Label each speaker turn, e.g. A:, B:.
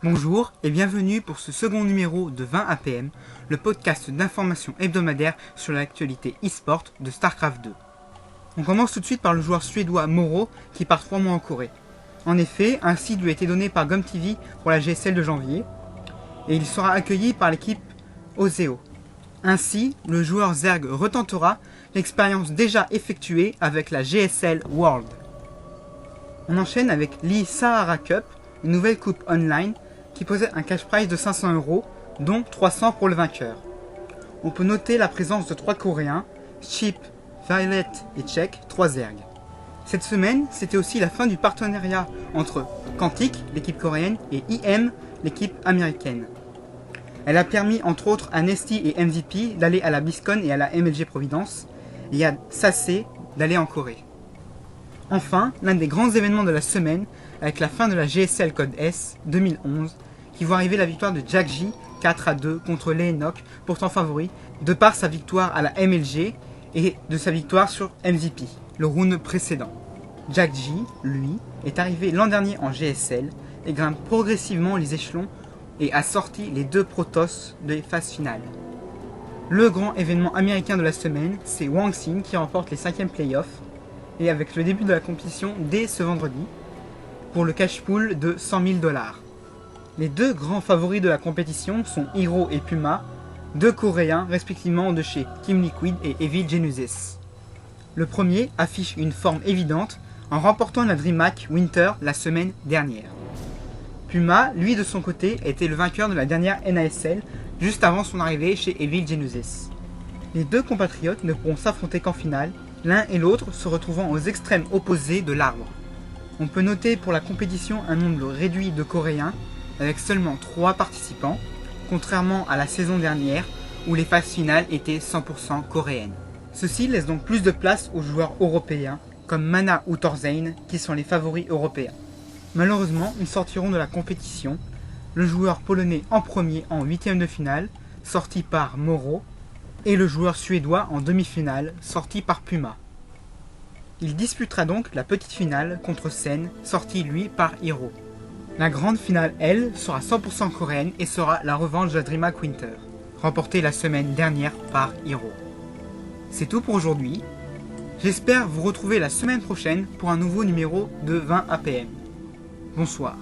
A: Bonjour et bienvenue pour ce second numéro de 20 APM, le podcast d'information hebdomadaire sur l'actualité e-sport de StarCraft 2. On commence tout de suite par le joueur suédois Moro qui part 3 mois en Corée. En effet, un seed lui a été donné par GomTV pour la GSL de janvier et il sera accueilli par l'équipe Oseo. Ainsi, le joueur Zerg retentera l'expérience déjà effectuée avec la GSL World. On enchaîne avec l'e-Sahara Cup, une nouvelle coupe online qui possède un cash prize de 500 €, dont 300 pour le vainqueur. On peut noter la présence de 3 Coréens, Chip, Violet et Check, 3 Zerg. Cette semaine, c'était aussi la fin du partenariat entre Quantic, l'équipe coréenne, et IM, l'équipe américaine. Elle a permis entre autres à Nesty et MVP d'aller à la BlizzCon et à la MLG Providence, et à SACE d'aller en Corée. Enfin, l'un des grands événements de la semaine, avec la fin de la GSL Code S 2011, qui voit arriver la victoire de Jack J 4-2 contre Lehenok, pourtant favori, de par sa victoire à la MLG et de sa victoire sur MVP, le round précédent. Jack J, lui, est arrivé l'an dernier en GSL et grimpe progressivement les échelons et a sorti les 2 Protoss des phases finales. Le grand événement américain de la semaine, c'est Wang Xin qui remporte les 5e playoffs, et avec le début de la compétition dès ce vendredi, pour le cash pool de 100 000 $. Les 2 grands favoris de la compétition sont Hero et Puma, 2 Coréens respectivement de chez Team Liquid et Evil Genesis. Le premier affiche une forme évidente en remportant la DreamHack Winter la semaine dernière. Puma, lui de son côté, était le vainqueur de la dernière NASL juste avant son arrivée chez Evil Genesis. Les 2 compatriotes ne pourront s'affronter qu'en finale, l'un et l'autre se retrouvant aux extrêmes opposés de l'arbre. On peut noter pour la compétition un nombre réduit de Coréens, avec seulement 3 participants, contrairement à la saison dernière où les phases finales étaient 100% coréennes. Ceci laisse donc plus de place aux joueurs européens, comme Mana ou Torzane, qui sont les favoris européens. Malheureusement, ils sortiront de la compétition, le joueur polonais en premier en 8e de finale, sorti par Moro, et le joueur suédois en demi-finale, sorti par Puma. Il disputera donc la petite finale contre Sen, sorti lui par Hero. La grande finale, elle, sera 100% coréenne et sera la revanche de la DreamHack Winter, remportée la semaine dernière par Hero. C'est tout pour aujourd'hui. J'espère vous retrouver la semaine prochaine pour un nouveau numéro de 20 APM. Bonsoir.